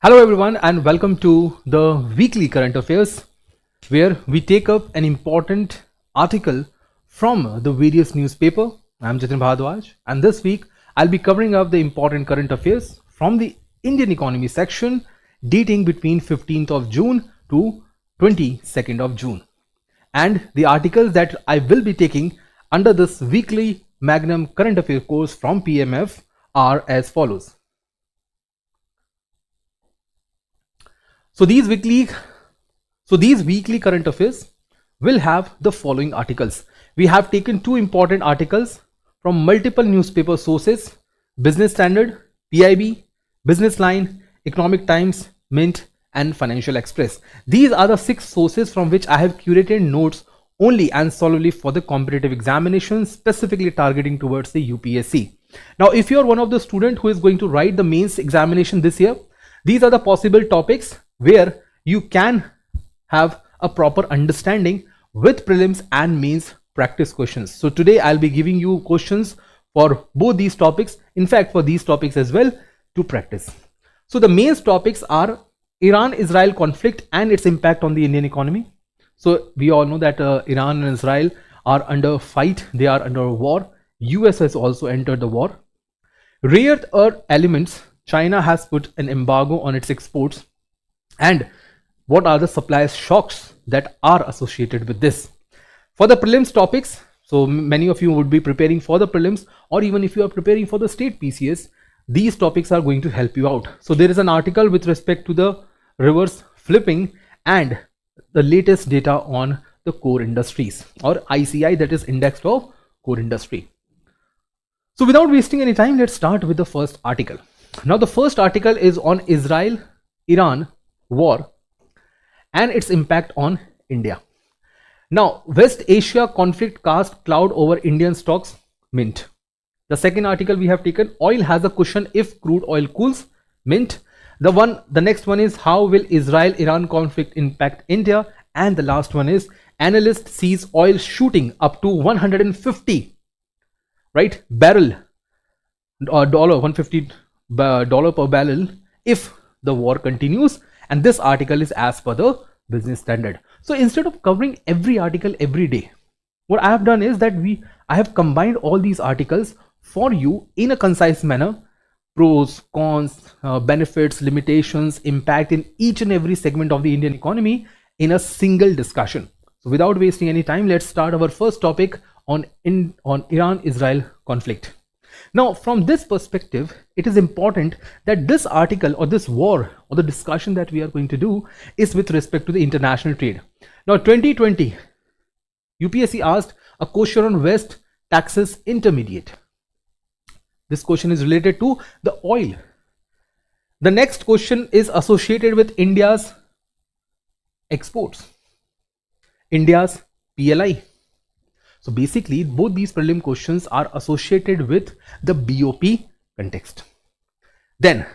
Hello everyone and welcome to the weekly current affairs where we take up an important article from the various newspaper. I'm Jateen Bharadwaj and this week I'll be covering up the important current affairs from the Indian economy section dating between 15th of June to 22nd of June. And the articles that I will be taking under this weekly Magnum current affairs course from PMF are as follows. So these weekly current affairs will have the following articles. We have taken two important articles from multiple newspaper sources: Business Standard, PIB, Business Line, Economic Times, Mint and Financial Express. These are the 6 sources from which I have curated notes only and solely for the competitive examinations, specifically targeting towards the UPSC. Now, if you are one of the students who is going to write the mains examination this year, these are the possible topics where you can have a proper understanding with prelims and mains practice questions. So today I'll be giving you questions for both these topics, in fact for these topics as well, to practice. So the mains topics are Iran-Israel conflict and its impact on the Indian economy. So we all know that Iran and Israel are under fight, they are under war. US has also entered the war. Rare earth elements, China has put an embargo on its exports. And what are the supply shocks that are associated with this? For the prelims topics, so many of you would be preparing for the prelims, or even if you are preparing for the state PCS, these topics are going to help you out. So there is an article with respect to the reverse flipping and the latest data on the core industries, or ICI, that is Index of Core Industry. So without wasting any time, let's start with the first article. Now the first article is on Israel-Iran war and its impact on India. Now, West Asia conflict cast cloud over Indian stocks, Mint. The second article we have taken, oil has a cushion if crude oil cools, Mint. The next one is how will Israel-Iran conflict impact India, and the last one is analyst sees oil shooting up to 150 barrel or $150 per barrel if the war continues. And this article is as per the Business Standard. So instead of covering every article every day, what I have done is that I have combined all these articles for you in a concise manner: pros, cons, benefits, limitations, impact in each and every segment of the Indian economy in a single discussion. So without wasting any time, let's start our first topic on Iran-Israel conflict. Now, from this perspective, it is important that this article or this war or the discussion that we are going to do is with respect to the international trade. Now, 2020, UPSC asked a question on West Texas Intermediate. This question is related to the oil. The next question is associated with India's exports, India's PLI. So basically, both these prelim questions are associated with the BOP context. Then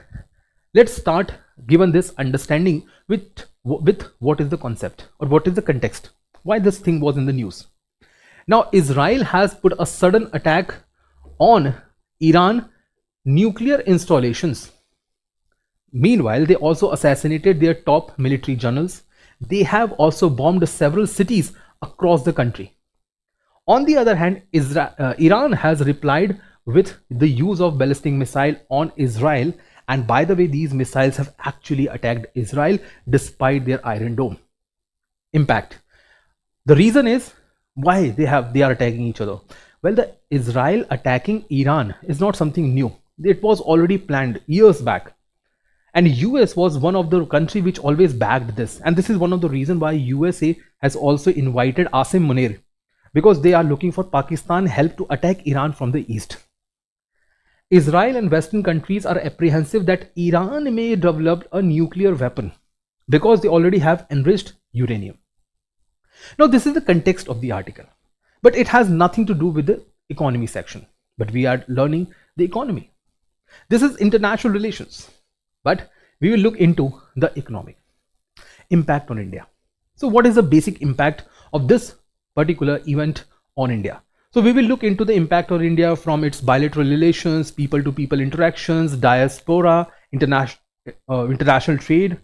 let's start, given this understanding, with what is the concept or what is the context, why this thing was in the news. Now, Israel has put a sudden attack on Iran nuclear installations. Meanwhile, they also assassinated their top military generals. They have also bombed several cities across the country. On the other hand, Iran has replied with the use of ballistic missile on Israel, and by the way, these missiles have actually attacked Israel despite their Iron Dome impact. The reason is why they are attacking each other. Well, the Israel attacking Iran is not something new. It was already planned years back, and US was one of the countries which always backed this, and this is one of the reasons why USA has also invited Asim Munir, because they are looking for Pakistan help to attack Iran from the east. Israel and Western countries are apprehensive that Iran may develop a nuclear weapon because they already have enriched uranium. Now, this is the context of the article, but it has nothing to do with the economy section. But we are learning the economy. This is international relations, but we will look into the economic impact on India. So what is the basic impact of this particular event on India? So we will look into the impact on India from its bilateral relations, people to people interactions, diaspora, international trade,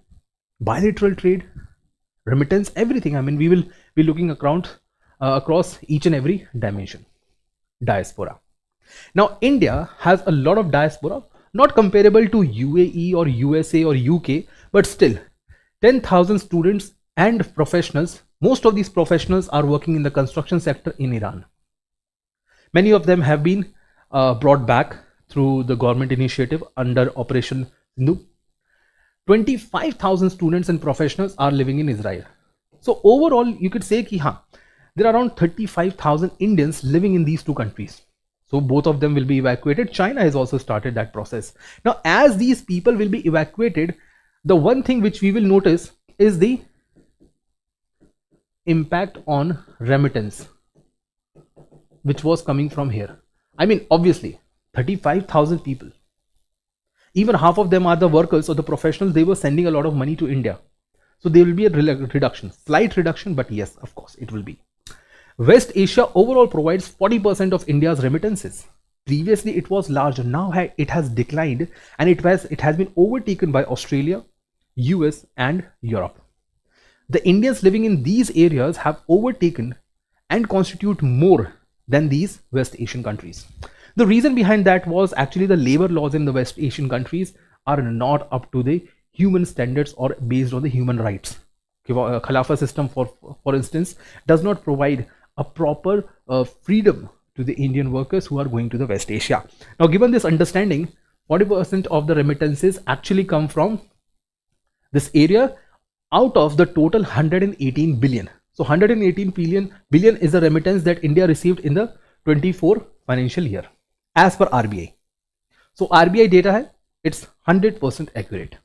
bilateral trade, remittance, everything. I mean, we will be looking across each and every dimension. Diaspora. Now, India has a lot of diaspora, not comparable to UAE or USA or UK, but still 10,000 students and professionals. Most of these professionals are working in the construction sector in Iran. Many of them have been brought back through the government initiative under Operation Sindoor. 25,000 students and professionals are living in Israel. So overall, you could say that there are around 35,000 Indians living in these two countries. So both of them will be evacuated. China has also started that process. Now, as these people will be evacuated, the one thing which we will notice is the impact on remittance, which was coming from here. I mean, obviously, 35,000 people. Even half of them are the workers or the professionals. They were sending a lot of money to India. So there will be a reduction, slight reduction, but yes, of course, it will be. West Asia overall provides 40% of India's remittances. Previously, it was larger. Now it has declined, and it has been overtaken by Australia, US, and Europe. The Indians living in these areas have overtaken and constitute more than these West Asian countries. The reason behind that was actually the labor laws in the West Asian countries are not up to the human standards or based on the human rights. Khalifa system, for instance, does not provide a proper freedom to the Indian workers who are going to the West Asia. Now, given this understanding, 40% of the remittances actually come from this area out of the total 118 billion. So 118 billion is the remittance that India received in the 24 financial year as per RBI. So RBI data, it's 100% accurate.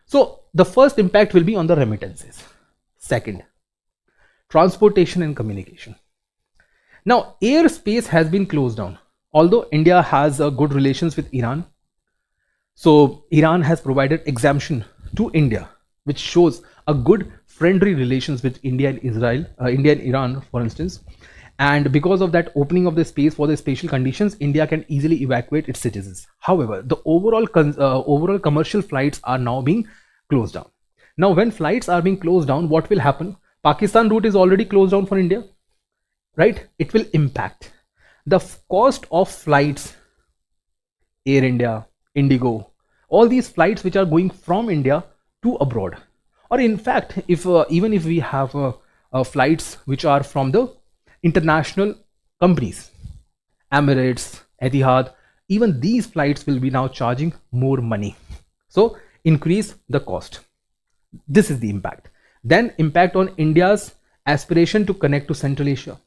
So the first impact will be on the remittances. Second, transportation and communication. Now, airspace has been closed down. Although India has good relations with Iran, so Iran has provided exemption to India, which shows a good friendly relations with India and Israel, India and Iran, for instance. And because of that opening of the space for the special conditions, India can easily evacuate its citizens. However, the overall commercial flights are now being closed down. Now, when flights are being closed down, what will happen? Pakistan route is already closed down for India, right? It will impact the cost of flights. Air India, Indigo, all these flights which are going from India to abroad, or in fact, if even if we have flights which are from the international companies, Emirates, Etihad, even these flights will be now charging more money. So increase the cost. This is the impact. Then impact on India's aspiration to connect to Central Asia.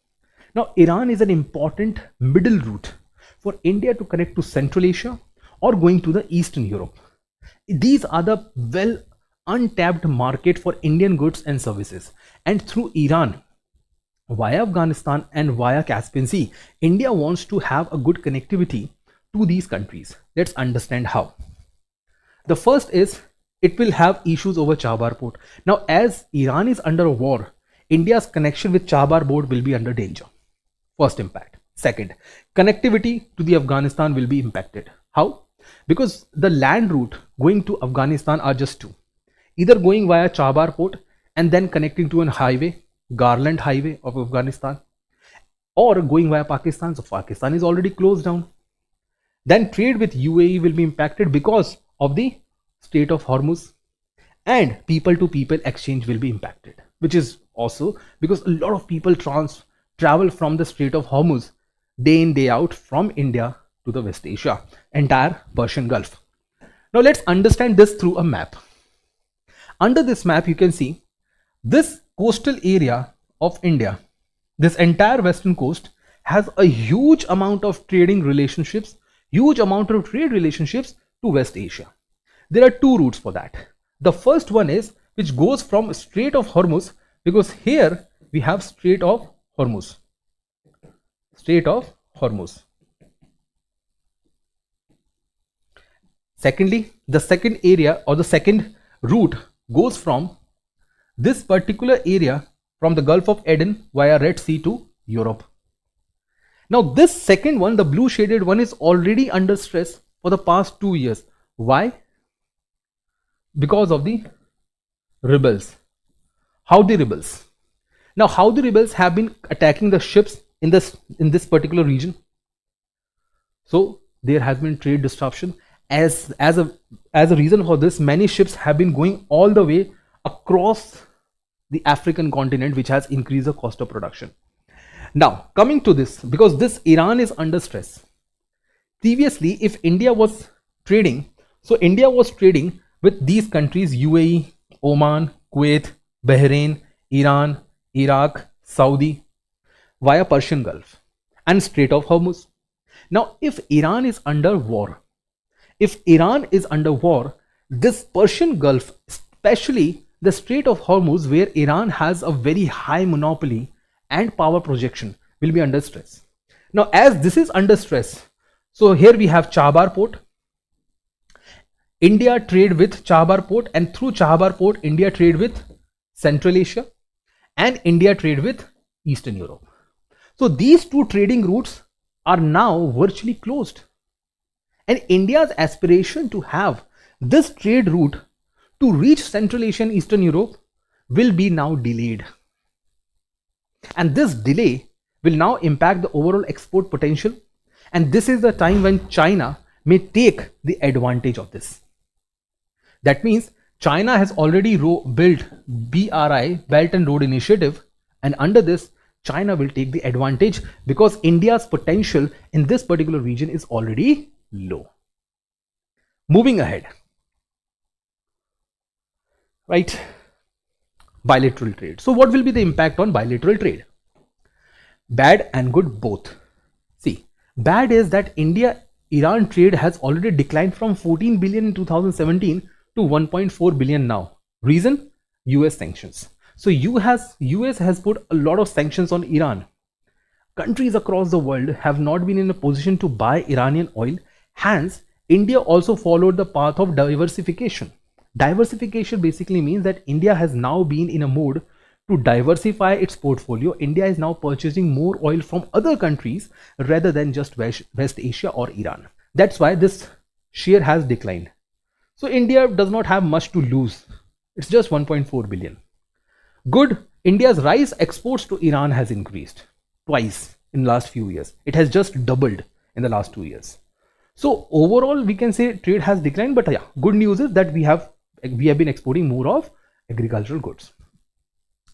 Now, Iran is an important middle route for India to connect to Central Asia or going to the Eastern Europe. These are the well untapped market for Indian goods and services. And through Iran, via Afghanistan and via Caspian Sea, India wants to have a good connectivity to these countries. Let's understand how. The first is it will have issues over Chabahar port. Now, as Iran is under a war, India's connection with Chabahar port will be under danger. First impact. Second, connectivity to the Afghanistan will be impacted. How? Because the land route going to Afghanistan are just two. Either going via Chabahar port and then connecting to an highway, Garland Highway of Afghanistan, or going via Pakistan. So Pakistan is already closed down. Then trade with UAE will be impacted because of the Strait of Hormuz, and people to people exchange will be impacted, which is also because a lot of people travel from the Strait of Hormuz day in day out from India to the West Asia, entire Persian Gulf. Now let's understand this through a map. Under this map, you can see this coastal area of India, this entire western coast has a huge amount of trading relationships, huge amount of trade relationships to West Asia. There are two routes for that. The first one is which goes from Strait of Hormuz, because here we have Strait of Hormuz. Strait of Hormuz. Secondly, the second area or the second route goes from this particular area from the Gulf of Aden via Red Sea to Europe. Now this second one, the blue shaded one, is already under stress for the past 2 years. Why? because of the rebels. Houthi rebels. Now, Houthi rebels have been attacking the ships in this particular region. So there has been trade disruption. As a reason for this, many ships have been going all the way across the African continent, which has increased the cost of production. Now, coming to this, because this Iran is under stress. Previously, if India was trading, so India was trading with these countries: UAE, Oman, Kuwait, Bahrain, Iran, Iraq, Saudi, via Persian Gulf and Strait of Hormuz. Now, if Iran is under war, this Persian Gulf, especially the Strait of Hormuz, where Iran has a very high monopoly and power projection, will be under stress. Now, as this is under stress, so here we have Chabahar port. India trade with Chabahar port, and through Chabahar port, India trade with Central Asia and India trade with Eastern Europe. So these two trading routes are now virtually closed. And India's aspiration to have this trade route to reach Central Asia and Eastern Europe will be now delayed. And this delay will now impact the overall export potential. And this is the time when China may take the advantage of this. That means China has already built BRI, Belt and Road Initiative, and under this, China will take the advantage because India's potential in this particular region is already low. Moving ahead, right? Bilateral trade. So what will be the impact on bilateral trade? Bad and good both. See, bad is that India-Iran trade has already declined from 14 billion in 2017 to 1.4 billion now. Reason? US sanctions. So US has put a lot of sanctions on Iran. Countries across the world have not been in a position to buy Iranian oil. Hence, India also followed the path of diversification. Diversification basically means that India has now been in a mode to diversify its portfolio. India is now purchasing more oil from other countries rather than just West Asia or Iran. That's why this share has declined. So India does not have much to lose. It's just 1.4 billion. Good, India's rice exports to Iran has increased twice in the last few years. It has just doubled in the last 2 years. So overall, we can say trade has declined, but yeah, good news is that we have been exporting more of agricultural goods.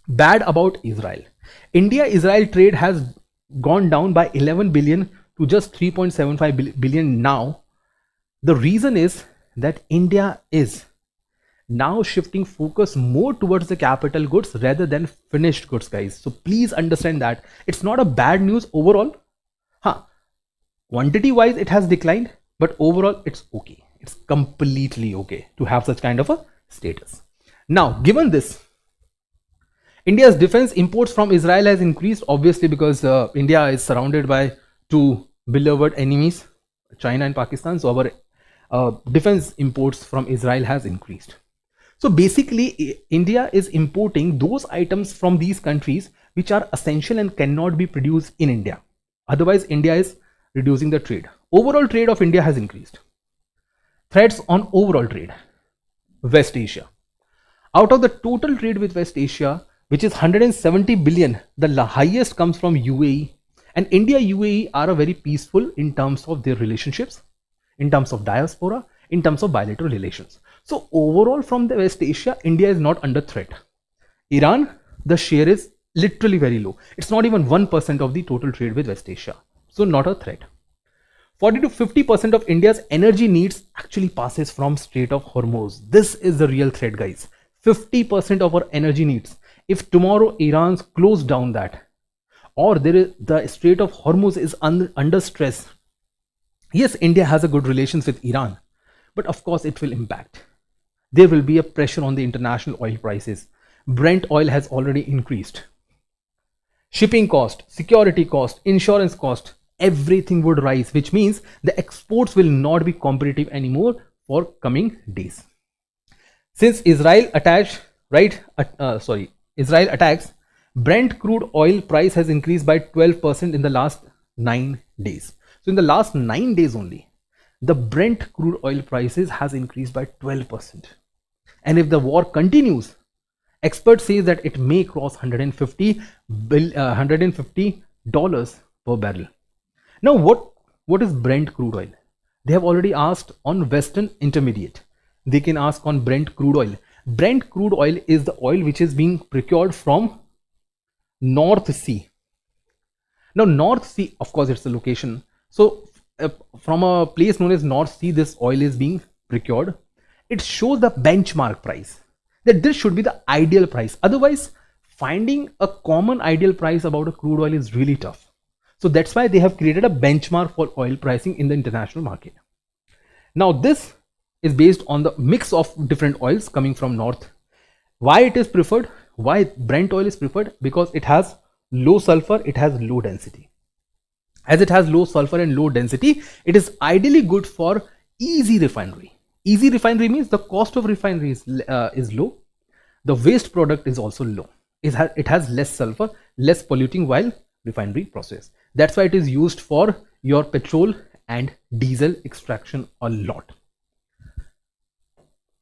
Bad about Israel. India-Israel trade has gone down by 11 billion to just 3.75 billion now. The reason is that India is now shifting focus more towards the capital goods rather than finished goods, guys. So please understand that it's not a bad news overall. Quantity wise it has declined, but overall it's okay. It's completely okay to have such kind of a status. Now, given this, India's defense imports from Israel has increased, obviously because India is surrounded by two beloved enemies, China and Pakistan. So our defense imports from Israel has increased. So basically, India is importing those items from these countries which are essential and cannot be produced in India. Otherwise, India is reducing the trade. Overall trade of India has increased. Threats on overall trade. West Asia. Out of the total trade with West Asia, which is 170 billion, the highest comes from UAE. And India, UAE are a very peaceful in terms of their relationships, in terms of diaspora, in terms of bilateral relations. So overall from the West Asia, India is not under threat. Iran, the share is literally very low. It's not even 1% of the total trade with West Asia. So not a threat. 40 to 50% of India's energy needs actually passes from Strait of Hormuz. This is the real threat, guys. 50% of our energy needs. If tomorrow Iran's closed down that, or the Strait of Hormuz is under stress, yes, India has a good relations with Iran, but of course it will impact. There will be a pressure on the international oil prices. Brent oil has already increased. Shipping cost, security cost, insurance cost, everything would rise, which means the exports will not be competitive anymore for coming days. Since Israel attacks, Brent crude oil price has increased by 12% in the last 9 days. So in the last 9 days only, the Brent crude oil prices has increased by 12%. And if the war continues, experts say that it may cross $150 per barrel. Now, what is Brent crude oil? They have already asked on Western Intermediate. They can ask on Brent crude oil. Brent crude oil is the oil which is being procured from North Sea. Now, North Sea, of course, it's a location. So, from a place known as North Sea, this oil is being procured. It shows the benchmark price, that this should be the ideal price. Otherwise, finding a common ideal price about a crude oil is really tough. So that's why they have created a benchmark for oil pricing in the international market. Now, this is based on the mix of different oils coming from north. Why it is preferred? Why Brent oil is preferred? Because it has low sulfur, it has low density. As it has low sulfur and low density, it is ideally good for easy refinery. Easy refinery means the cost of refinery is low. The waste product is also low. It has less sulfur, less polluting while refinery process. That's why it is used for your petrol and diesel extraction a lot.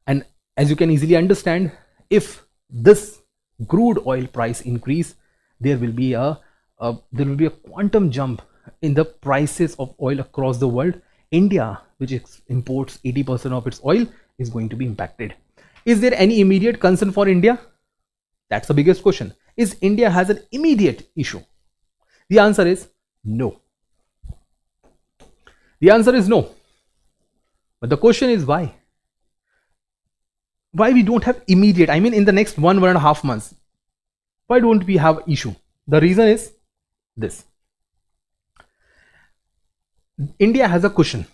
And as you can easily understand, if this crude oil price increase, there will be a quantum jump in the prices of oil across the world. India, which imports 80% of its oil, is going to be impacted. Is there any immediate concern for India? That's the biggest question. Is India has an immediate issue? The answer is no. The answer is no. But the question is why? Why we don't have immediate? I mean, in the next 1.5 months, why don't we have issue? The reason is this. India has a cushion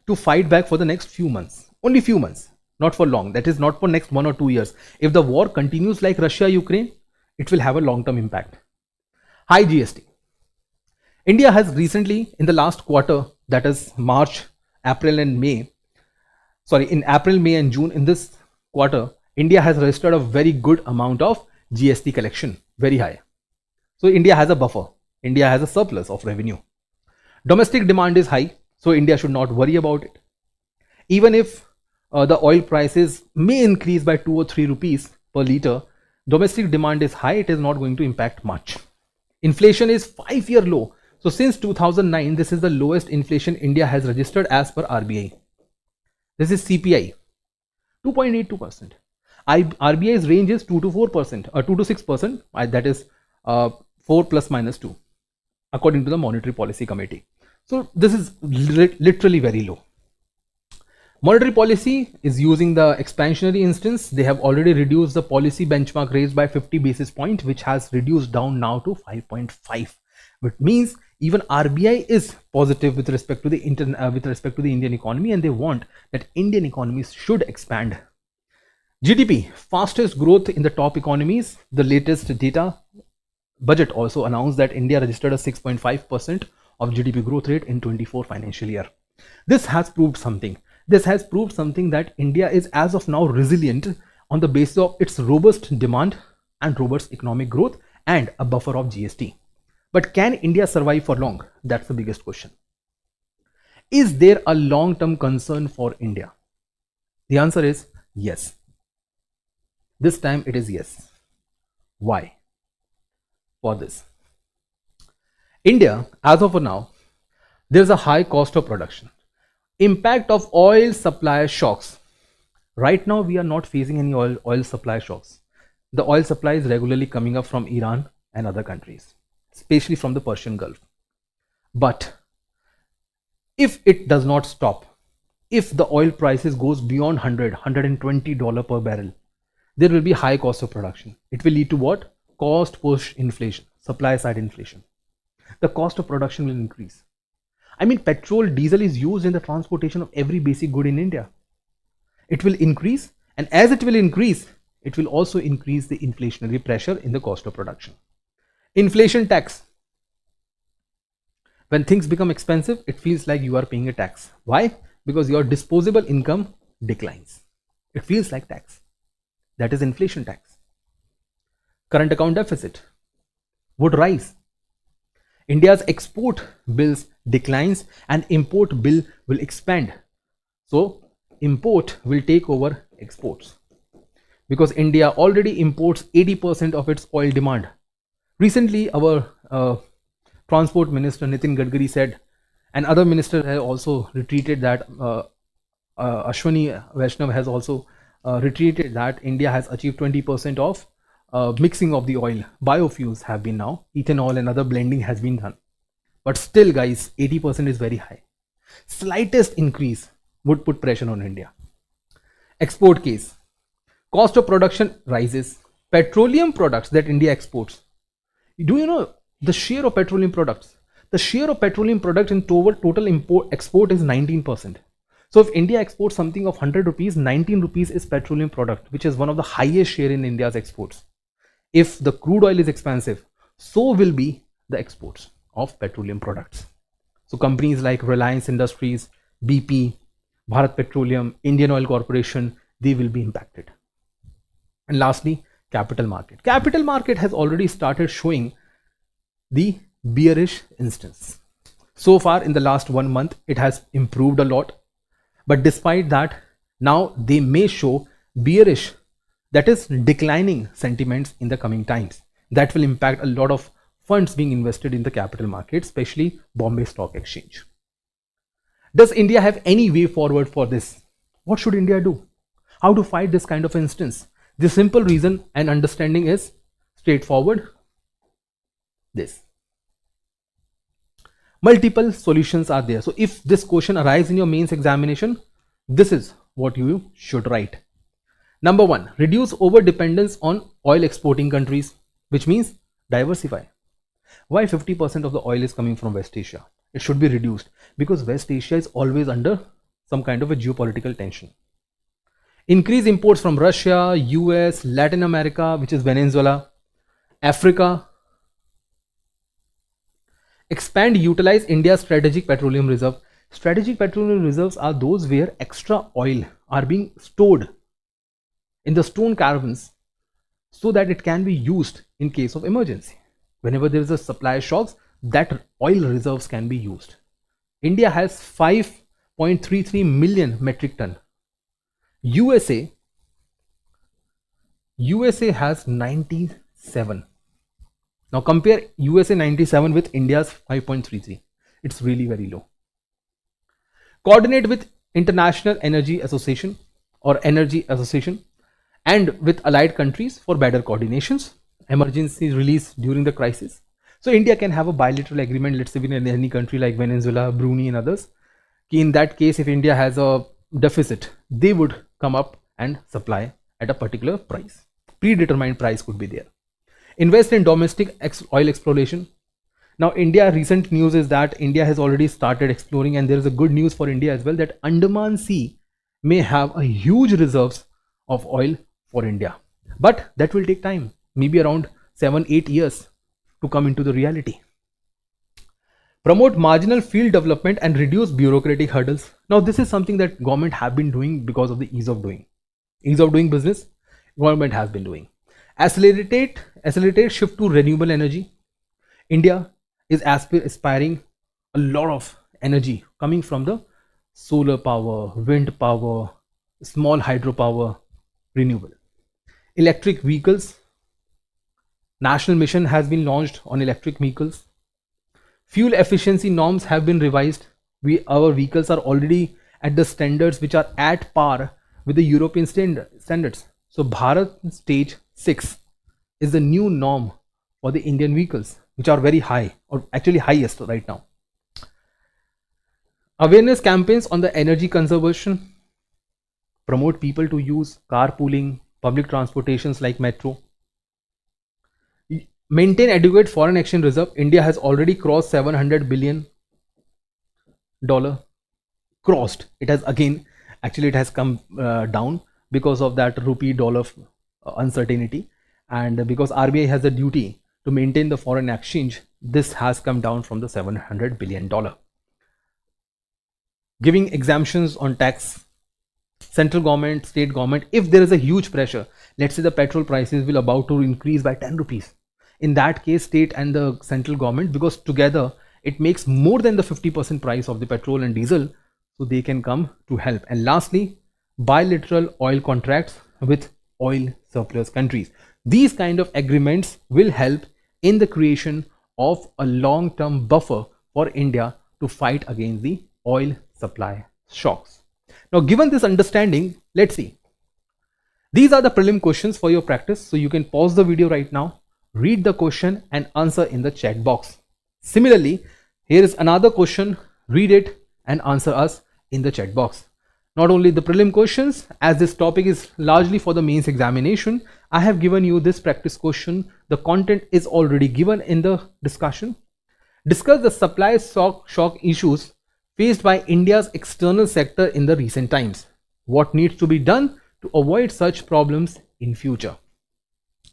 to fight back for the next few months. Only few months, not for long. That is not for next 1 or 2 years. If the war continues like Russia-Ukraine, it will have a long-term impact. High GST. India has recently, in the last quarter, that is March, April and May, in April, May and June, in this quarter, India has registered a very good amount of GST collection, very high. So India has a buffer. India has a surplus of revenue. Domestic demand is high, so India should not worry about it. Even if the oil prices may increase by 2 or 3 rupees per liter, domestic demand is high, it is not going to impact much. Inflation is 5-year low. So since 2009, this is the lowest inflation India has registered as per RBI. This is CPI, 2.82%. RBI's range is 2 to 4%, or 2 to 6%. That is 4 plus minus 2, according to the Monetary Policy Committee. So this is literally very low. Monetary policy is using the expansionary instance. They have already reduced the policy benchmark rates by 50 basis points, which has reduced down now to 5.5. Which means even RBI is positive with respect to the Indian economy, and they want that Indian economies should expand. GDP, fastest growth in the top economies. The latest data budget also announced that India registered a 6.5% of GDP growth rate in 24 financial year. This has proved something. This has proved something that India is as of now resilient on the basis of its robust demand and robust economic growth and a buffer of GST. But can India survive for long? That's the biggest question. Is there a long-term concern for India? The answer is yes. This time it is yes. Why? For this. India, as of now, there is a high cost of production. Impact of oil supply shocks. Right now, we are not facing any oil supply shocks. The oil supply is regularly coming up from Iran and other countries, especially from the Persian Gulf. But if it does not stop, if the oil prices goes beyond $120 per barrel, there will be high cost of production. It will lead to what? Cost push inflation, supply side inflation. The cost of production will increase. I mean, petrol, diesel is used in the transportation of every basic good in India. It will increase, and as it will increase, it will also increase the inflationary pressure in the cost of production. Inflation tax. When things become expensive, it feels like you are paying a tax. Why? Because your disposable income declines. It feels like tax. That is inflation tax. Current account deficit would rise. India's export bills declines and import bill will expand. So import will take over exports. because India already imports 80% of its oil demand. Recently, our Transport Minister Nitin Gadkari said, and other ministers have also retreated that, Ashwani Vaishnav has also retreated that India has achieved 20% of mixing of the oil. Biofuels have been now, ethanol and other blending has been done. But still guys, 80% is very high. Slightest increase would put pressure on India. Export case. Cost of production rises. Petroleum products that India exports. Do you know the share of petroleum products? The share of petroleum products in total export is 19%. So if India exports something of 100 rupees, 19 rupees is petroleum product, which is one of the highest share in India's exports. If the crude oil is expensive, so will be the exports of petroleum products. So companies like Reliance Industries, BP, Bharat Petroleum, Indian Oil Corporation, they will be impacted. And lastly, capital market. Capital market has already started showing the bearish instance. So far in the last 1 month, it has improved a lot. But despite that, now they may show bearish, that is declining sentiments in the coming times. That will impact a lot of funds being invested in the capital market, especially Bombay Stock Exchange. Does India have any way forward for this? What should India do? How to fight this kind of instance? The simple reason and understanding is straightforward. This. Multiple solutions are there. So if this question arrives in your mains examination, this is what you should write. Number 1, reduce over dependence on oil exporting countries, which means diversify. Why 50% of the oil is coming from West Asia? It should be reduced because West Asia is always under some kind of a geopolitical tension. Increase imports from Russia, US, Latin America, which is Venezuela, Africa. Expand, utilize India's strategic petroleum reserve. Strategic petroleum reserves are those where extra oil are being stored in the stone caverns so that it can be used in case of emergency. Whenever there is a supply shocks, that oil reserves can be used. India has 5.33 million metric ton. USA has 97. Now compare USA 97 with India's 5.33. It's really very low. Coordinate with International Energy Association or Energy Association and with allied countries for better coordinations, emergency release during the crisis. So India can have a bilateral agreement, let's say with any country like Venezuela, Brunei and others. In that case, if India has a deficit, they would come up and supply at a particular price. Predetermined price could be there. Invest in domestic oil exploration. Now India, recent news is that India has already started exploring, and there is a good news for India as well, that Andaman Sea may have a huge reserves of oil for India. But that will take time, maybe around 7-8 years to come into the reality. Promote marginal field development and reduce bureaucratic hurdles. Now this is something that government have been doing because of the ease of doing business. Government has been doing. Accelerate shift to renewable energy. India is aspiring a lot of energy coming from the solar power, wind power, small hydropower, renewable. Electric vehicles. National mission has been launched on electric vehicles. Fuel efficiency norms have been revised. Our vehicles are already at the standards which are at par with the European standards. So Bharat Stage 6 is the new norm for the Indian vehicles, which are very high, or actually highest right now. Awareness campaigns on the energy conservation. Promote people to use carpooling, public transportations like metro. Maintain adequate foreign exchange reserve. India has already crossed $700 billion. Crossed. It has again, actually it has come down because of that rupee dollar uncertainty, and because RBI has a duty to maintain the foreign exchange, this has come down from the $700 billion. Giving exemptions on tax. Central government, state government, if there is a huge pressure, let's say the petrol prices will about to increase by 10 rupees. In that case, state and the central government, because together it makes more than the 50% price of the petrol and diesel, so they can come to help. And lastly, bilateral oil contracts with oil surplus countries. These kind of agreements will help in the creation of a long-term buffer for India to fight against the oil supply shocks. Now, given this understanding, let's see. These are the prelim questions for your practice. So you can pause the video right now, read the question and answer in the chat box. Similarly, here is another question, read it and answer us in the chat box. Not only the prelim questions, as this topic is largely for the mains examination, I have given you this practice question. The content is already given in the discussion. Discuss the supply shock issues faced by India's external sector in the recent times. What needs to be done to avoid such problems in future?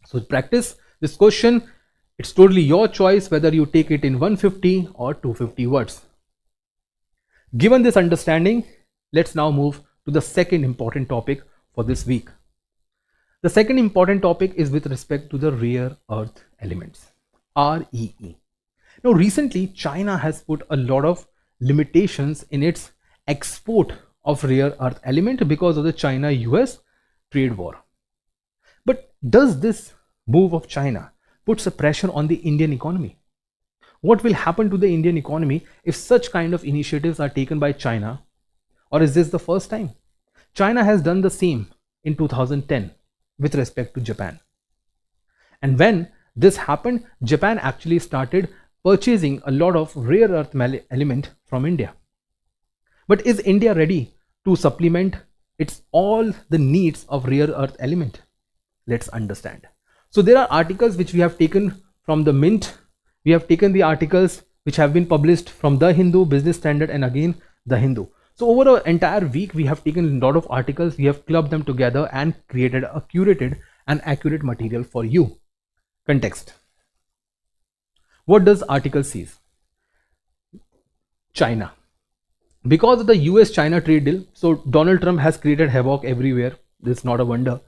So practice this question. It's totally your choice whether you take it in 150 or 250 words. Given this understanding, let's now move to the second important topic for this week. The second important topic is with respect to the rare earth elements, REE. Now recently, China has put a lot of limitations in its export of rare earth element because of the China-US trade war. But does this move of China puts a pressure on the Indian economy? What will happen to the Indian economy if such kind of initiatives are taken by China? Or is this the first time? China has done the same in 2010 with respect to Japan. And when this happened, Japan actually started purchasing a lot of rare earth element from India. But is India ready to supplement its all the needs of rare earth element? Let's understand. So there are articles which we have taken from the Mint. We have taken the articles which have been published from The Hindu, Business Standard and again The Hindu. So over an entire week, we have taken a lot of articles, we have clubbed them together and created a curated and accurate material for you. Context. What does article says? China. Because of the US-China trade deal, so Donald Trump has created havoc everywhere. This is not a wonder.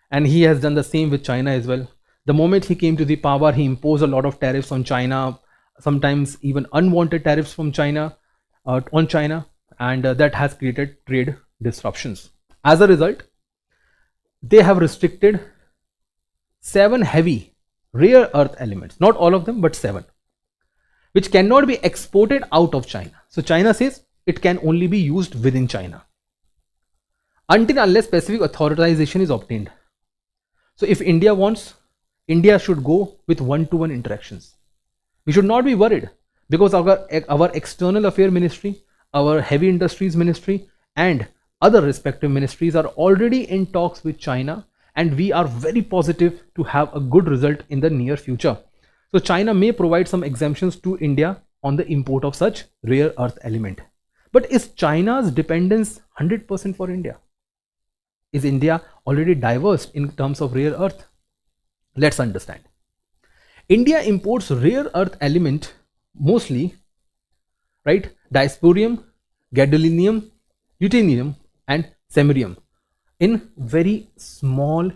And he has done the same with China as well. The moment he came to the power, he imposed a lot of tariffs on China, sometimes even unwanted tariffs from China, on China. And that has created trade disruptions. As a result, they have restricted 7 heavy rare earth elements, not all of them, but 7, which cannot be exported out of China. So China says it can only be used within China until unless specific authorization is obtained. So if India wants, India should go with one-to-one interactions. We should not be worried because our external affairs ministry, our heavy industries ministry and other respective ministries are already in talks with China, and we are very positive to have a good result in the near future. So China may provide some exemptions to India on the import of such rare earth element. But is China's dependence 100% for India? Is India already diverse in terms of rare earth? Let's understand. India imports rare earth element mostly, right? Dysprosium, gadolinium, ruthenium and samarium in very small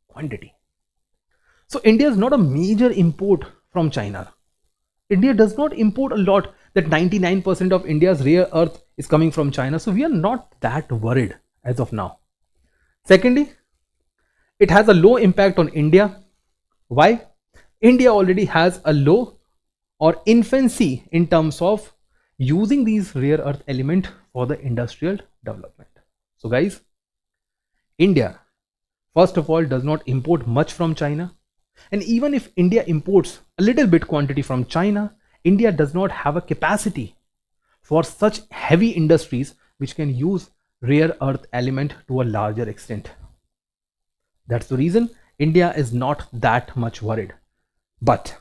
quantity. So India is not a major import from China. India does not import a lot, that 99% of India's rare earth is coming from China. So we are not that worried as of now. Secondly, it has a low impact on India. Why? India already has a low or infancy in terms of using these rare earth element for the industrial development. So guys, India first of all does not import much from China, and even if India imports a little bit quantity from China, India does not have a capacity for such heavy industries which can use rare earth element to a larger extent. That's the reason India is not that much worried, but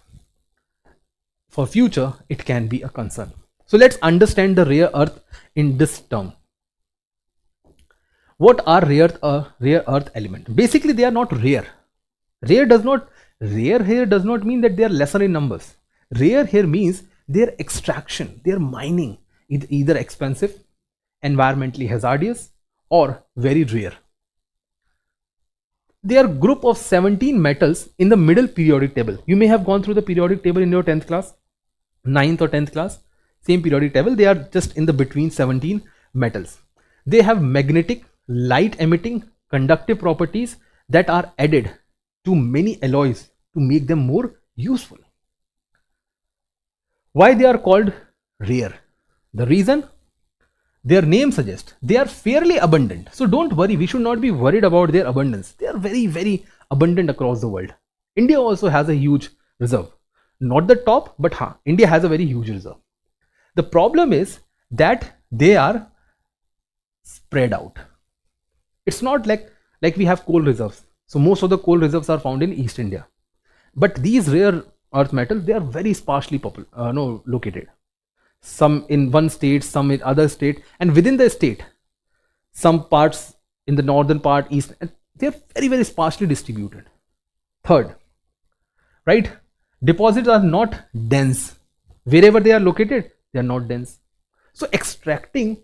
for future it can be a concern. So let's understand the rare earth in this term. What are rare earth element? Basically, they are not rare. Rare here does not mean that they are lesser in numbers. Rare here means their extraction, their mining is either expensive, environmentally hazardous or very rare. They are group of 17 metals in the middle periodic table. You may have gone through the periodic table in your 10th class, 9th or 10th class, same periodic table. They are just in the between 17 metals. They have magnetic, light emitting, conductive properties. that are added to many alloys to make them more useful. Why they are called rare? The reason, their name suggests they are fairly abundant. So don't worry, we should not be worried about their abundance. They are very, very abundant across the world. India also has a huge reserve. Not the top, but India has a very huge reserve. The problem is that they are spread out. It's not like we have coal reserves. So most of the coal reserves are found in East India. But these rare earth metals, they are very sparsely located. Some in one state, some in other state, and within the state, some parts in the northern part, east, and they are very, very sparsely distributed. Third, right? Deposits are not dense. Wherever they are located, they are not dense. So extracting,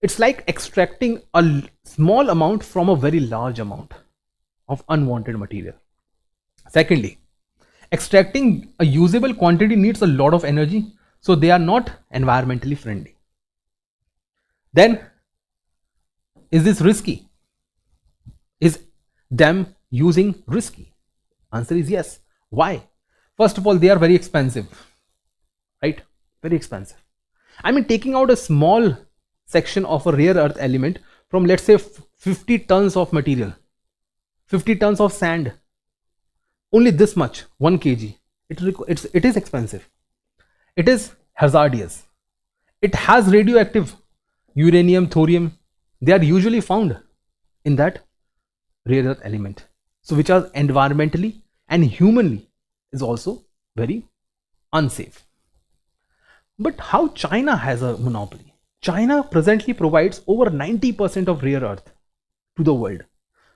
it's like extracting a small amount from a very large amount of unwanted material. Secondly, extracting a usable quantity needs a lot of energy, so they are not environmentally friendly. Then, is this risky? Is them using risky? Answer is yes. Why? First of all, they are very expensive, right? Very expensive. I mean, taking out a small section of a rare earth element from, let's say, 50 tons of material, 50 tons of sand, only this much, 1 kg. It is expensive. It is hazardous. It has radioactive uranium, thorium. They are usually found in that rare earth element. So which are environmentally and humanly is also very unsafe. But how China has a monopoly? China presently provides over 90% of rare earth to the world.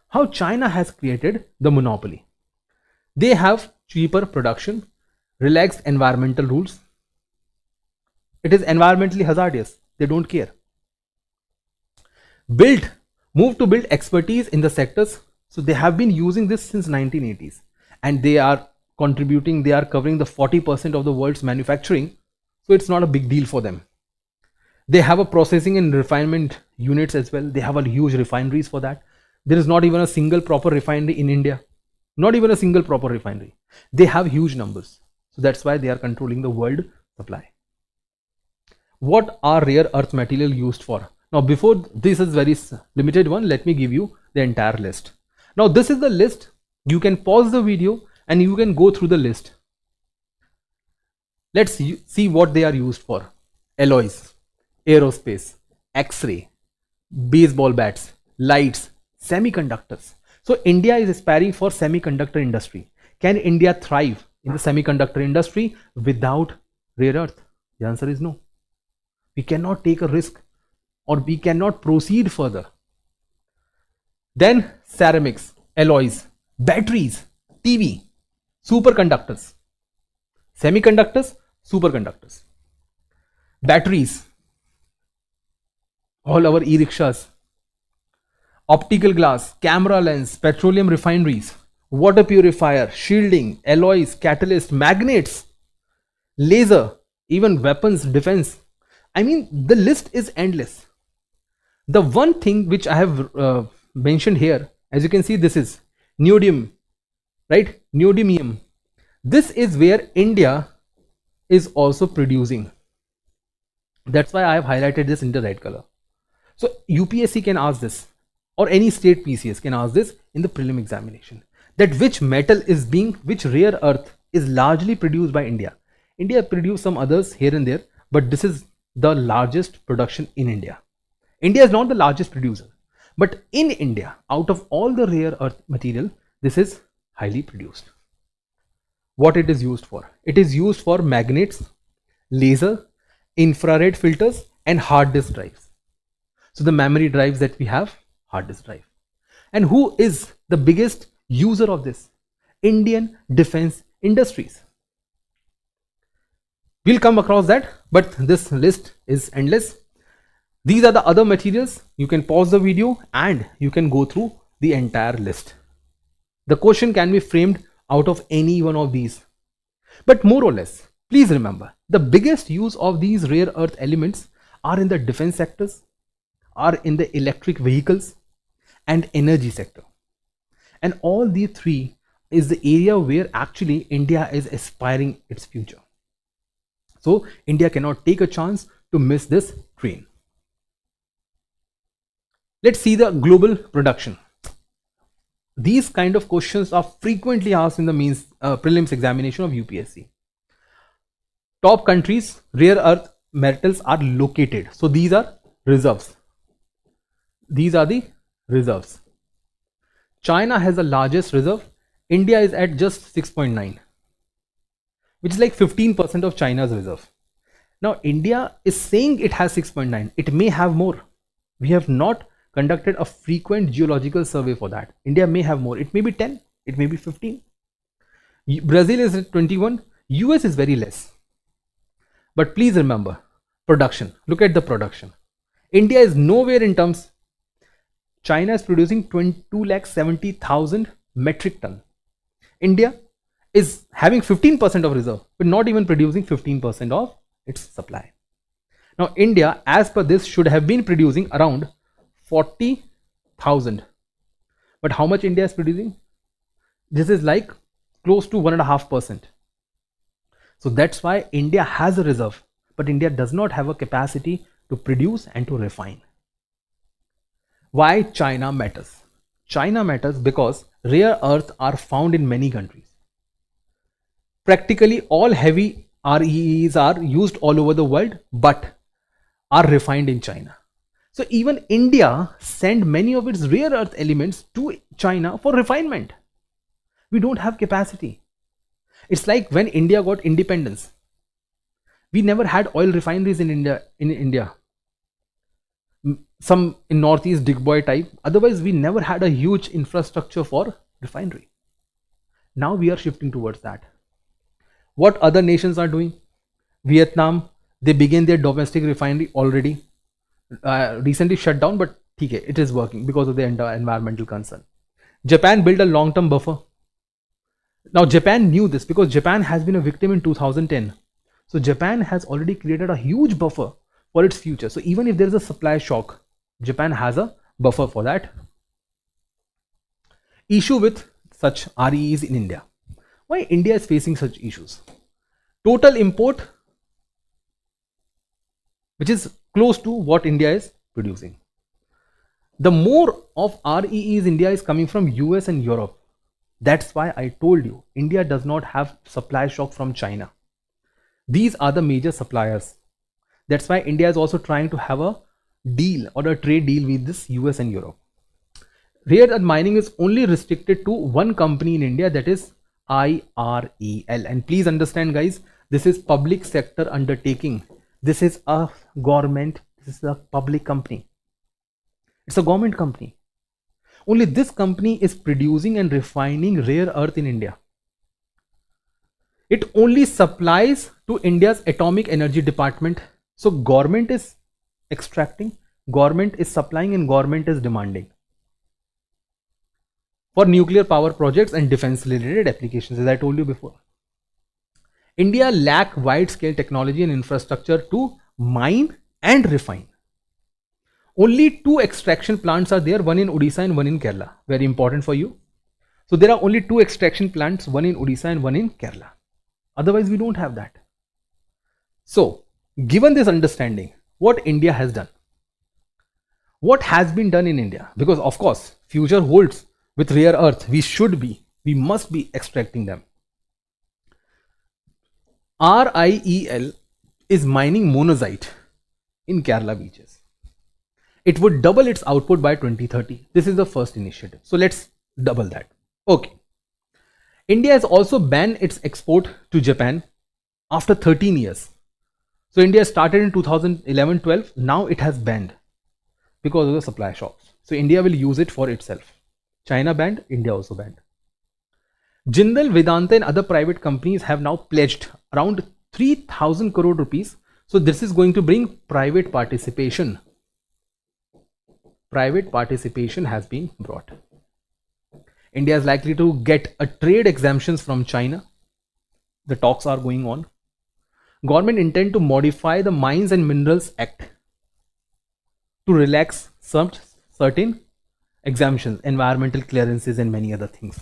How China has created the monopoly? They have cheaper production, relaxed environmental rules. It is environmentally hazardous. They don't care. Move to build expertise in the sectors. So they have been using this since 1980s, and they are contributing. They are covering the 40% of the world's manufacturing. So it's not a big deal for them. They have a processing and refinement units as well. They have a huge refineries for that. There is not even a single proper refinery in India. Not even a single proper refinery. They have huge numbers. So that's why they are controlling the world supply. What are rare earth material used for? Now, before this is very limited one, let me give you the entire list. Now, this is the list. You can pause the video and you can go through the list. Let's see what they are used for. Alloys, aerospace, X-ray, baseball bats, lights, semiconductors. So India is aspiring for semiconductor industry. Can India thrive in the semiconductor industry without rare earth? The answer is no. We cannot take a risk, or we cannot proceed further. Then ceramics, alloys, batteries, TV, superconductors, semiconductors, superconductors, batteries, all our e-rickshaws, optical glass, camera lens, petroleum refineries, water purifier, shielding, alloys, catalyst, magnets, laser, even weapons, defense. I mean, the list is endless. The one thing which I have mentioned here, as you can see, this is neodymium, right? Neodymium. This is where India is also producing. That's why I have highlighted this in the red color. So UPSC can ask this, or any state PCS can ask this in the prelim examination, that which metal is which rare earth is largely produced by India. India produce some others here and there, but this is the largest production in India. India is not the largest producer, but in India, out of all the rare earth material, this is highly produced. What it is used for? It is used for magnets, laser, infrared filters, and hard disk drives. So the memory drives that we have, hard disk drive. And who is the biggest user of this? Indian defense industries. We'll come across that, but this list is endless. These are the other materials. You can pause the video and you can go through the entire list. The question can be framed out of any one of these. But more or less, please remember, the biggest use of these rare earth elements are in the defense sectors, are in the electric vehicles and energy sector. And all these three is the area where actually India is aspiring its future. So India cannot take a chance to miss this train. Let's see the global production. These kind of questions are frequently asked in the means prelims examination of UPSC. Top countries rare earth metals are located. So these are reserves. These are the reserves. China has the largest reserve. India is at just 6.9, which is like 15% of China's reserve. Now India is saying it has 6.9. It may have more. We have not conducted a frequent geological survey for that. India may have more. It may be 10. It may be 15. Brazil is at 21. US is very less. But please remember, production. Look at the production. India is nowhere in terms. China is producing 2,70,000 metric ton. India is having 15% of reserve, but not even producing 15% of its supply. Now India, as per this, should have been producing around 40,000. But how much India is producing? This is like close to 1.5%. So that's why India has a reserve, but India does not have a capacity to produce and to refine. Why China matters? China matters because rare earths are found in many countries. Practically all heavy REEs are used all over the world, but are refined in China. So even India send many of its rare earth elements to China for refinement. We don't have capacity. It's like when India got independence. We never had oil refineries in India. Some in Northeast Digboy type. Otherwise, we never had a huge infrastructure for refinery. Now we are shifting towards that. What other nations are doing? Vietnam, they began their domestic refinery already. Recently shut down, but it is working because of the environmental concern. Japan built a long-term buffer. Now Japan knew this because Japan has been a victim in 2010. So Japan has already created a huge buffer for its future. So even if there is a supply shock, Japan has a buffer for that. Issue with such REEs in India. Why India is facing such issues? Total import, which is close to what India is producing. The more of REEs India is coming from US and Europe. That's why I told you India does not have supply shock from China. These are the major suppliers. That's why India is also trying to have a deal or a trade deal with this US and Europe. Rare earth mining is only restricted to one company in India, that is IREL. And please understand guys, this is public sector undertaking. This is a government, this is a public company. It's a government company. Only this company is producing and refining rare earth in India. It only supplies to India's atomic energy department. So government is extracting, government is supplying, and government is demanding for nuclear power projects and defense related applications, as I told you before. India lack wide scale technology and infrastructure to mine and refine. Only 2 extraction plants are there, one in Odisha and one in Kerala. Very important for you. So there are only 2 extraction plants, one in Odisha and one in Kerala. Otherwise we don't have that. So given this understanding, what India has done, what has been done in India, because of course future holds with rare earth, we must be extracting them. RIEL is mining monazite in Kerala beaches. It would double its output by 2030. This is the first initiative. So let's double that. Okay. India has also banned its export to Japan after 13 years. So India started in 2011-12. Now it has banned because of the supply shocks. So India will use it for itself. China banned, India also banned. Jindal, Vedanta and other private companies have now pledged around 3,000 crore rupees. So this is going to bring private participation. Private participation has been brought. India is likely to get a trade exemptions from China. The talks are going on. Government intend to modify the Mines and Minerals Act to relax certain exemptions, environmental clearances, and many other things.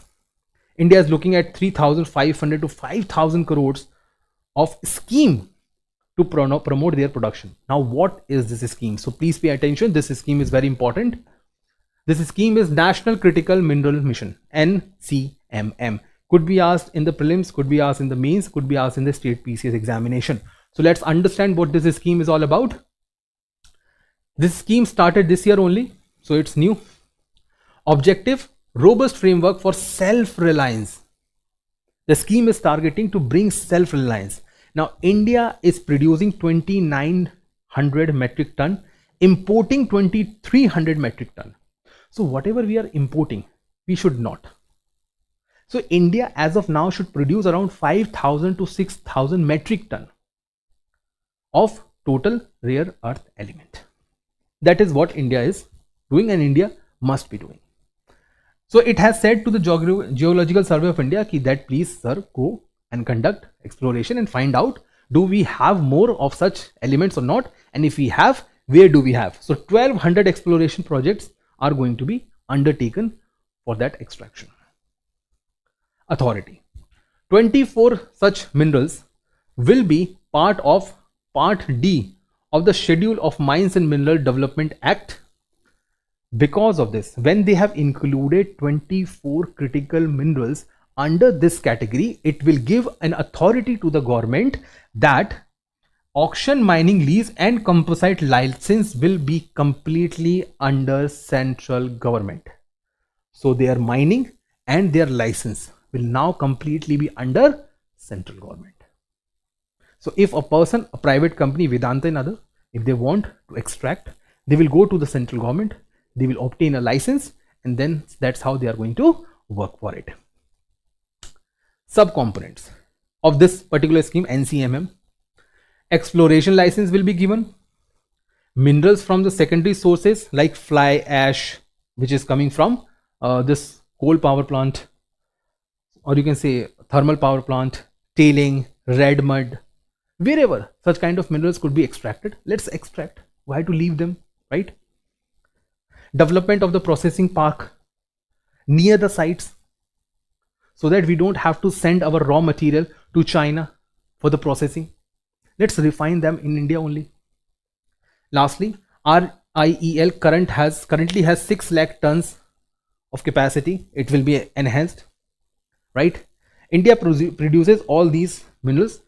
India is looking at 3,500 to 5,000 crores of scheme to promote their production. Now, what is this scheme? So please pay attention. This scheme is very important. This scheme is National Critical Mineral Mission, NCMM. Could be asked in the prelims, could be asked in the mains, could be asked in the state PCS examination. So let's understand what this scheme is all about. This scheme started this year only, so it's new. Objective: robust framework for self-reliance. The scheme is targeting to bring self-reliance. Now, India is producing 2,900 metric ton, importing 2,300 metric ton. So whatever we are importing, we should not. So India as of now should produce around 5,000 to 6,000 metric ton of total rare earth element. That is what India is doing, and India must be doing. So it has said to the Geological Survey of India that please sir, go and conduct exploration and find out, do we have more of such elements or not, and if we have, where do we have. So 1,200 exploration projects are going to be undertaken for that extraction. Authority: 24 such minerals will be part of Part D of the Schedule of Mines and Mineral Development Act. Because of this, when they have included 24 critical minerals under this category, it will give an authority to the government that auction, mining lease and composite license will be completely under central government. So their mining and their license will now completely be under central government. So if a person, a private company, Vedanta and other, if they want to extract, they will go to the central government, they will obtain a license, and then that's how they are going to work for it. Subcomponents of this particular scheme, NCMM: exploration license will be given. Minerals from the secondary sources like fly ash, which is coming from this coal power plant, or you can say thermal power plant, tailing, red mud, wherever such kind of minerals could be extracted, let's extract. Why to leave them, right? Development of the processing park near the sites, so that we don't have to send our raw material to China for the processing. Let's refine them in India only. Lastly, RIEL currently has 6 lakh tons of capacity. It will be enhanced, right? India produces all these minerals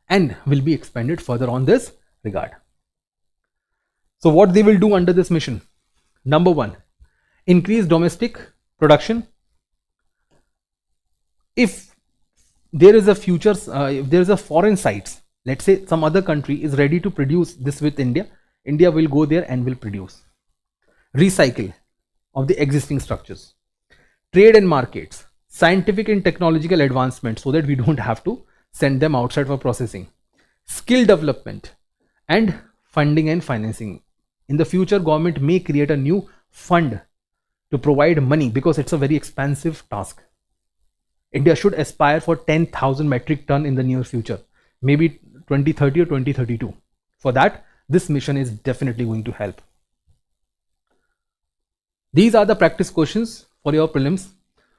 and will be expanded further on this regard. So what they will do under this mission? Number 1, increase domestic production. If there is a future, if there is a foreign sites, let's say some other country is ready to produce this with India, India will go there and will produce. Recycle of the existing structures. Trade and markets, scientific and technological advancement, so that we don't have to send them outside for processing. Skill development and funding and financing. In the future, government may create a new fund to provide money, because it's a very expensive task. India should aspire for 10,000 metric ton in the near future, maybe 2030 or 2032. For that, this mission is definitely going to help. These are the practice questions for your prelims.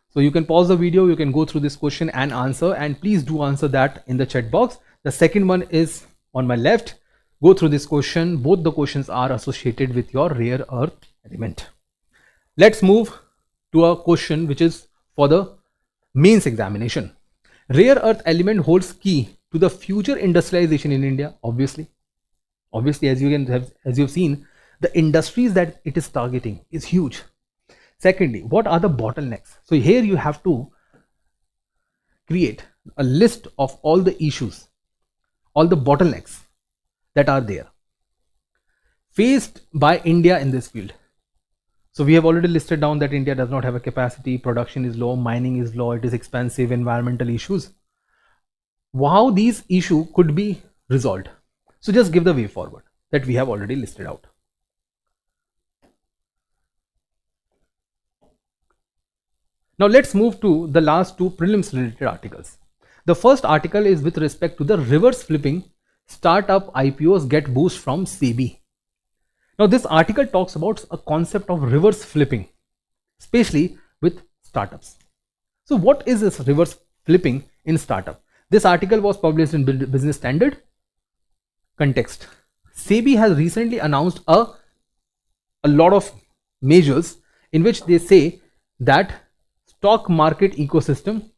So you can pause the video, you can go through this question and answer, and please do answer that in the chat box. The second one is on my left. Go through this question. Both the questions are associated with your rare earth element. Let's move to a question which is for the mains examination. Rare earth element holds key to the future industrialization in India. Obviously, as you've seen, the industries that it is targeting is huge. Secondly, what are the bottlenecks? So here you have to create a list of all the issues, all the bottlenecks that are there faced by India in this field. So we have already listed down that India does not have a capacity, production is low, mining is low, it is expensive, environmental issues. How these issues could be resolved? So just give the way forward that we have already listed out. Now let's move to the last 2 prelims related articles. The first article is with respect to the reverse flipping. Startup IPOs get boost from SEBI. Now this article talks about a concept of reverse flipping. especially with startups. So what is this reverse flipping in startup? This article was published in Business Standard. Context: SEBI has recently announced a lot of measures in which they say that stock market ecosystem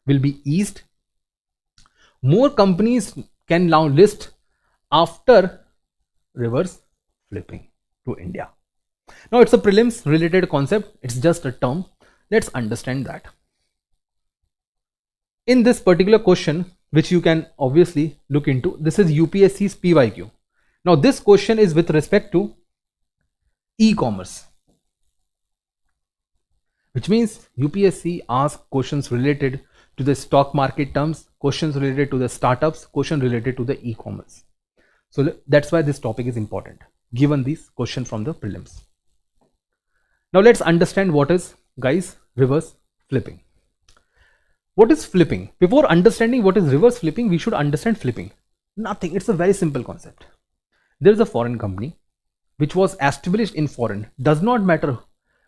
will be eased. More companies can now list after reverse flipping to India. Now it's a prelims related concept, it's just a term. Let's understand that. In this particular question, which you can obviously look into, this is UPSC's PYQ. Now this question is with respect to e-commerce, which means UPSC asks questions related to the stock market terms, questions related to the startups, question related to the e-commerce. So that's why this topic is important, given this question from the prelims. Now let's understand what is, guys, reverse flipping. What is flipping? Before understanding what is reverse flipping, we should understand flipping. Nothing, it's a very simple concept. There is a foreign company which was established in foreign. Does not matter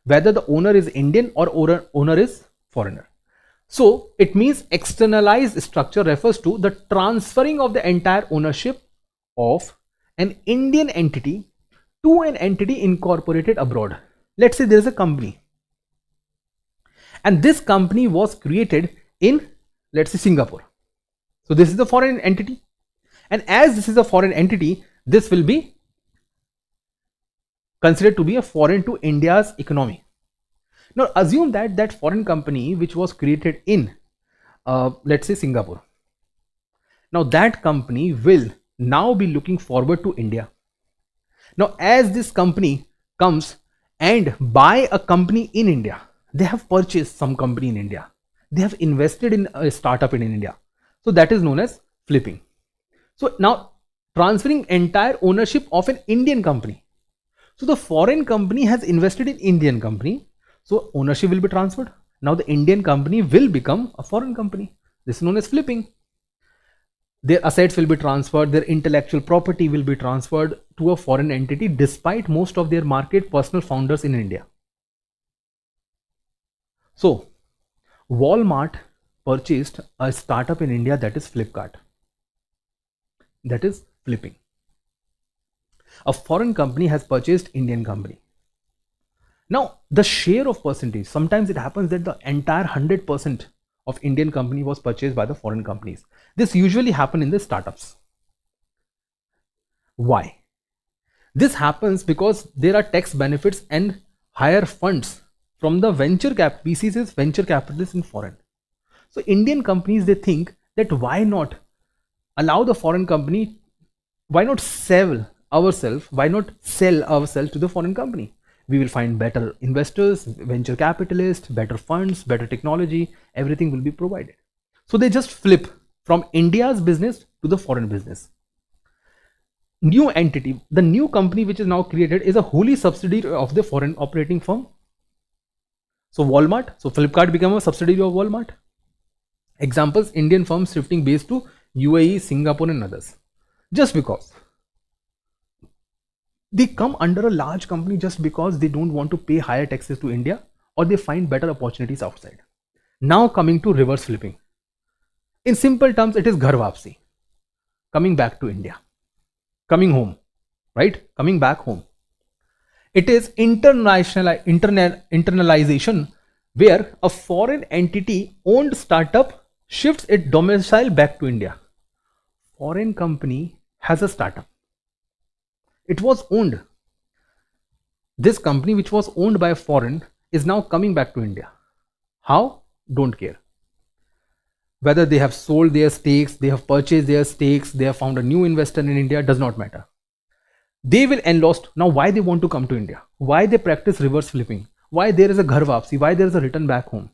whether the owner is Indian or owner is foreigner. So it means externalized structure refers to the transferring of the entire ownership of an Indian entity to an entity incorporated abroad. Let's say there is a company, and this company was created in, let's say, Singapore. So this is the foreign entity, and as this is a foreign entity, this will be considered to be a foreign to India's economy. Now assume that that foreign company which was created in let's say Singapore, now that company will now be looking forward to India. Now as this company comes and buy a company in India, they have purchased some company in India, they have invested in a startup in India, so that is known as flipping. So now transferring entire ownership of an Indian company. So the foreign company has invested in Indian company, so ownership will be transferred. Now the Indian company will become a foreign company. This is known as flipping. Their assets will be transferred, their intellectual property will be transferred to a foreign entity despite most of their market personal founders in India. So Walmart purchased a startup in India, that is Flipkart. That is flipping. A foreign company has purchased Indian company. Now the share of percentage, sometimes it happens that the entire 100% of Indian company was purchased by the foreign companies. This usually happens in the startups. Why? This happens because there are tax benefits and higher funds from the venture cap, VCs, venture capitalists in foreign. So Indian companies, they think that why not allow the foreign company, why not sell ourselves to the foreign company? We will find better investors, venture capitalists, better funds, better technology, everything will be provided. So they just flip from India's business to the foreign business. New entity, the new company which is now created is a wholly subsidiary of the foreign operating firm. So Walmart, so Flipkart became a subsidiary of Walmart. Examples, Indian firms shifting base to UAE, Singapore and others. Just because they come under a large company, just because they don't want to pay higher taxes to India, or they find better opportunities outside. Now coming to reverse flipping. In simple terms, it is ghar wapsi, coming back to India, coming home, right? Coming back home. It is internalization, where a foreign entity owned startup shifts its domicile back to India. Foreign company has a startup. It was owned. This company which was owned by a foreign is now coming back to India. How? Don't care. Whether they have sold their stakes, they have purchased their stakes, they have found a new investor in India, does not matter. They will enlist. Now why they want to come to India? Why they practice reverse flipping? Why there is a ghar wapsi? Why there is a return back home?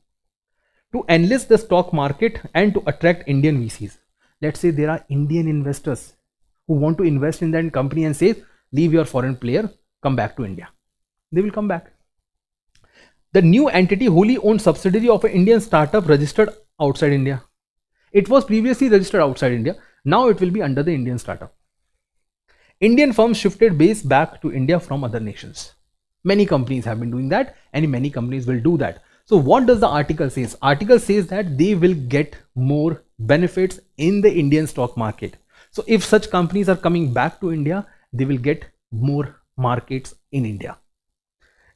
To enlist the stock market and to attract Indian VCs. Let's say there are Indian investors who want to invest in that company and say, leave your foreign player, come back to India. They will come back. The new entity wholly owned subsidiary of an Indian startup registered outside India. It was previously registered outside India. Now it will be under the Indian startup. Indian firms shifted base back to India from other nations. Many companies have been doing that, and many companies will do that. So what does the article says? Article says that they will get more benefits in the Indian stock market. So if such companies are coming back to India, they will get more markets in India.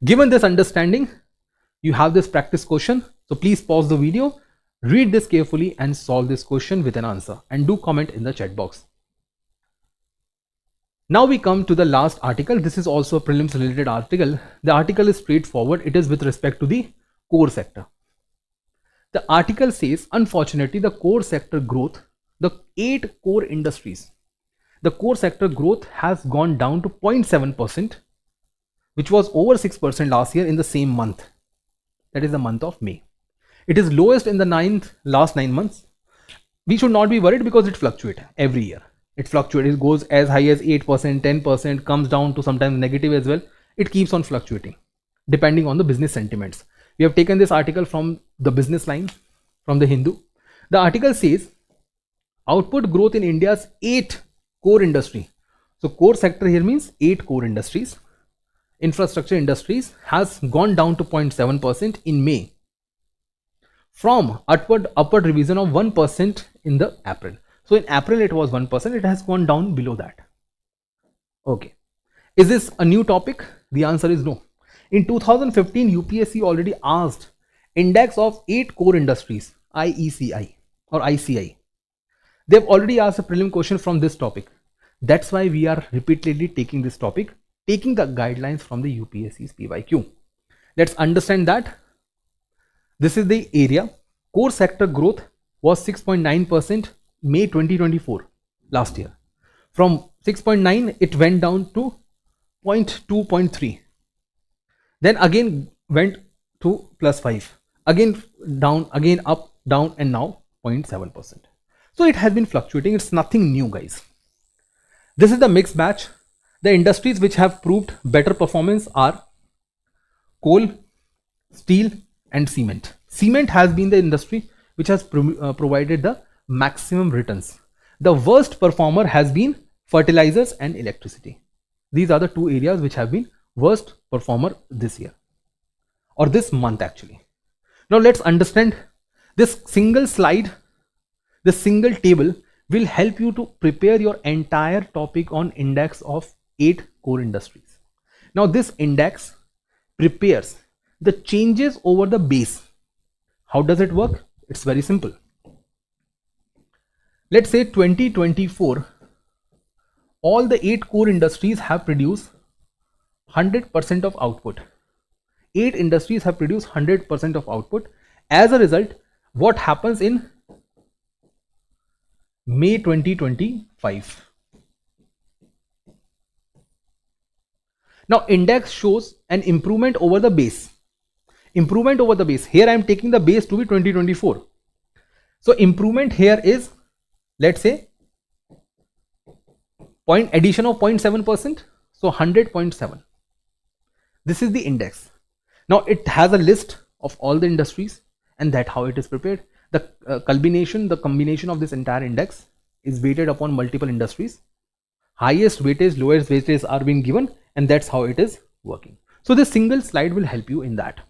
Given this understanding, you have this practice question. So please pause the video, read this carefully and solve this question with an answer, and do comment in the chat box. Now we come to the last article. This is also a prelims related article. The article is straightforward. It is with respect to the core sector. The article says, unfortunately, the core sector growth, the 8 core industries, the core sector growth has gone down to 0.7%, which was over 6% last year in the same month. That is the month of May. It is lowest in the last 9 months. We should not be worried because it fluctuates every year. It fluctuates, it goes as high as 8%, 10%, comes down to sometimes negative as well. It keeps on fluctuating depending on the business sentiments. We have taken this article from the business line, from the Hindu. The article says output growth in India's 8 core industry. So core sector here means 8 core industries. Infrastructure industries has gone down to 0.7% in May from upward revision of 1% in the April. So in April it was 1%, it has gone down below that. Okay. Is this a new topic? The answer is no. In 2015, UPSC already asked index of 8 core industries, IECI or ICI. They've already asked a prelim question from this topic. That's why we are repeatedly taking this topic, taking the guidelines from the UPSC's PYQ. Let's understand that. This is the area. Core sector growth was 6.9% May 2024 last year. From 6.9 it went down to 0.2.3. Then again went to +5. Again down, again up, down, and now 0.7%. So it has been fluctuating. It's nothing new, guys. This is the mixed batch. The industries which have proved better performance are coal, steel, and cement. Cement has been the industry which has provided the maximum returns. The worst performer has been fertilizers and electricity. These are the 2 areas which have been worst performer this year, or this month actually. Now let's understand this single slide, this single table will help you to prepare your entire topic on index of 8 core industries. Now this index prepares the changes over the base. How does it work? It's very simple. Let's say 2024, all the 8 core industries have produced 100% of output. 8 industries have produced 100% of output. As a result, what happens in May 2025? Now index shows an improvement over the base. Improvement over the base. Here I am taking the base to be 2024. So improvement here is, let's say, addition of 0.7%. So 100.7. This is the index. Now it has a list of all the industries, and that's how it is prepared. The combination of this entire index is weighted upon multiple industries. Highest weightage, lowest weightage are being given, and that's how it is working. So this single slide will help you in that.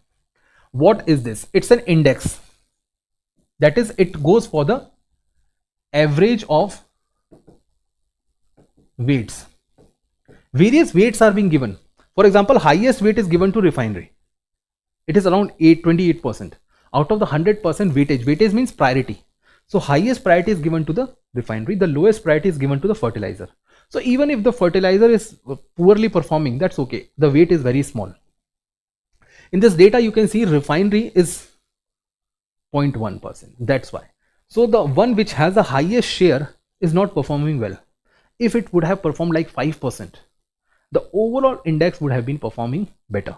What is this? It's an index. That is, it goes for the average of weights. Various weights are being given. For example, highest weight is given to refinery. It is around 28%. Out of the 100% weightage, weightage means priority. So highest priority is given to the refinery, the lowest priority is given to the fertilizer. So even if the fertilizer is poorly performing, that's okay. The weight is very small. In this data, you can see refinery is 0.1%. That's why. So the one which has the highest share is not performing well. If it would have performed like 5%, the overall index would have been performing better.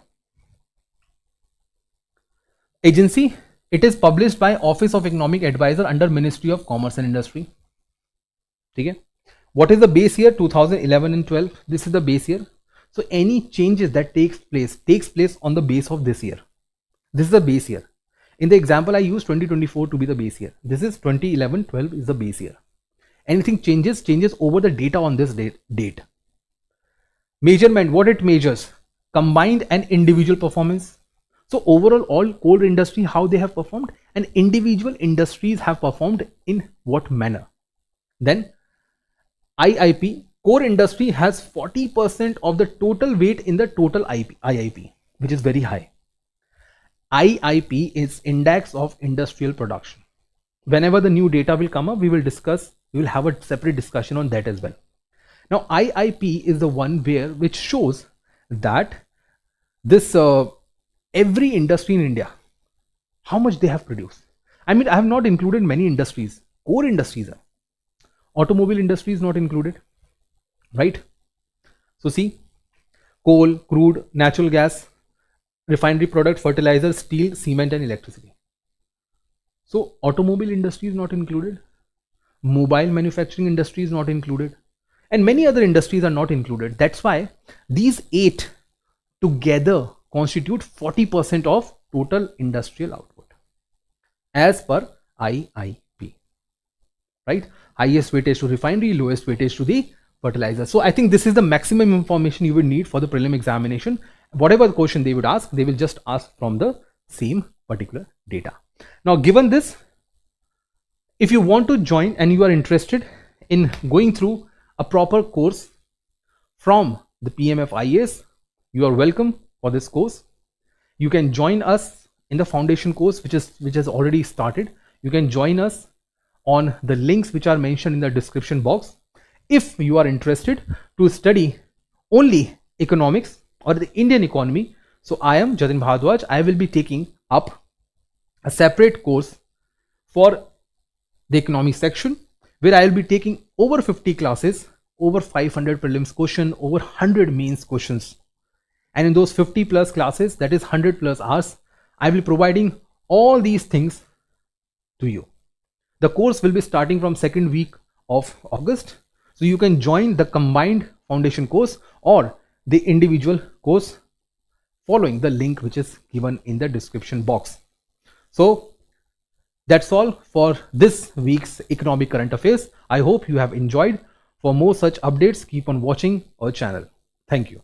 Agency, it is published by Office of Economic Advisor under Ministry of Commerce and Industry. Okay. What is the base year? 2011 and 12. This is the base year. So any changes that takes place on the base of this year. This is the base year. In the example, I use 2024 to be the base year. This is 2011-12 is the base year. Anything changes over the data on this date. Measurement, what it measures? combined and individual performance. So overall, all core industry, how they have performed, and individual industries have performed in what manner. Then IIP, core industry has 40% of the total weight in the total IIP, which is very high. IIP is Index of Industrial Production. Whenever the new data will come up, we will have a separate discussion on that as well. Now IIP is the one which shows that this every industry in India, how much they have produced. I mean, I have not included many industries. Core industries are. Automobile industry is not included, right? So see, coal, crude, natural gas, refinery product, fertilizer, steel, cement and electricity. So automobile industry is not included. Mobile manufacturing industry is not included. And many other industries are not included. That's why these 8 together constitute 40% of total industrial output as per IIP, right? Highest weightage to refinery, lowest weightage to the fertilizer. So I think this is the maximum information you would need for the prelim examination. Whatever the question they would ask, they will just ask from the same particular data. Now, given this, if you want to join and you are interested in going through a proper course from the PMF IAS, you are welcome for this course. You can join us in the foundation course, which has already started. You can join us on the links which are mentioned in the description box. If you are interested to study only economics or the Indian economy, so I am Jateen Bharadwaj. I will be taking up a separate course for the economics section, where I will be taking over 50 classes, over 500 prelims question, over 100 mains questions. And in those 50 plus classes, that is 100 plus hours, I will be providing all these things to you. The course will be starting from second week of August. So you can join the combined foundation course or the individual course following the link which is given in the description box. So that's all for this week's economic current affairs. I hope you have enjoyed. For more such updates, keep on watching our channel. Thank you.